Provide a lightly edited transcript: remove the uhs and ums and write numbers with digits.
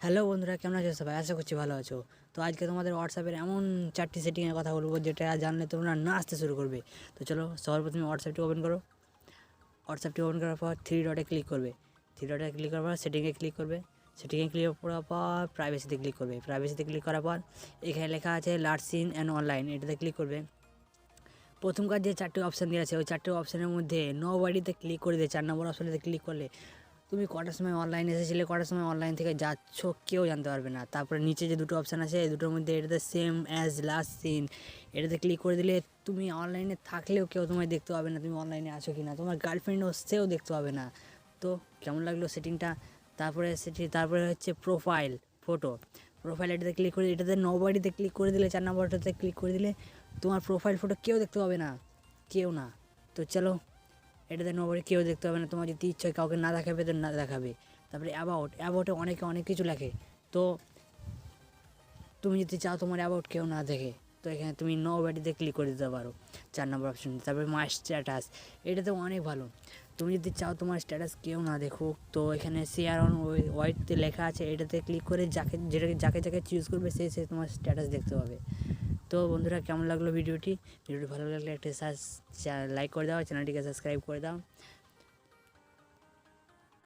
Hello বন্ধুরা, কেমন আছো সবাই? আশা করছি ভালো আছো। তো আজকে তোমাদের হোয়াটসঅ্যাপের এমন 4টি সেটিংয়ের কথা বলবো যেটা জানলে তোমরা নাচতে শুরু করবে। তো চলো, সবার প্রথমে হোয়াটসঅ্যাপটি ওপেন করো। হোয়াটসঅ্যাপটি ওপেন করার পর থ্রি ডটে ক্লিক করবে। থ্রি ডটে ক্লিক করার পর সেটিংয়ে ক্লিক করবে। সেটিংয়ে ক্লিক করার পর প্রাইভেসিতে ক্লিক করবে। প্রাইভেসিতে ক্লিক করার পর এখানে লেখা আছে লার্জ সিন অ্যান্ড অনলাইন, এটাতে ক্লিক করবে। প্রথমকার যে 4টি অপশান দেওয়া আছে ওই 4টি অপশানের মধ্যে নো বাড়িতে ক্লিক করে দিয়ে 4 নম্বর অপশানেতে ক্লিক করলে তুমি কটার সময় অনলাইন এসেছিলে, কটার সময় অনলাইন থেকে যাচ্ছ কেউ জানতে পারবে না। তারপরে নিচে যে দুটো অপশান আছে এই দুটোর মধ্যে এটাতে সেম অ্যাজ লাস্ট সিন, এটাতে ক্লিক করে দিলে তুমি অনলাইনে থাকলেও কেউ তোমায় দেখতে পাবে না তুমি অনলাইনে আছো কি না, তোমার গার্লফ্রেন্ডও সেও দেখতে পাবে না। তো কেমন লাগলো সেটিংটা? তারপরে হচ্ছে প্রোফাইল ফটো। প্রোফাইল এটাতে ক্লিক করে এটাতে নো বাড়িতে ক্লিক করে দিলে 4 নম্বরটাতে ক্লিক করে দিলে তোমার প্রোফাইল ফটো কেউ দেখতে পাবে না, কেউ না। তো চলো, এটাতে নোবডি কেউ দেখতে পাবে না, তোমার যদি ইচ্ছে হয় কাউকে না দেখাবে তো না দেখাবে। তারপরে অ্যাবাউটে অনেকে অনেক কিছু লেখে। তো তুমি যদি চাও তোমার অ্যাবাউট কেউ না দেখে তো এখানে তুমি নো বাড়িতে ক্লিক করে দিতে পারো 4 নম্বর অপশন। তারপরে মাই স্ট্যাটাস, এটাতে অনেক ভালো। তুমি যদি চাও তোমার স্ট্যাটাস কেউ না দেখুক তো এখানে শেয়ার অন হোয়াইটতে লেখা আছে, এটাতে ক্লিক করে যাকে যাকে চুজ করবে সে তোমার স্ট্যাটাস দেখতে পাবে। তো বন্ধুরা, কেমন লাগলো ভিডিওটি ভালো লাগলে একটা লাইক করে দাও, চ্যানেলটিকে সাবস্ক্রাইব করে দাও।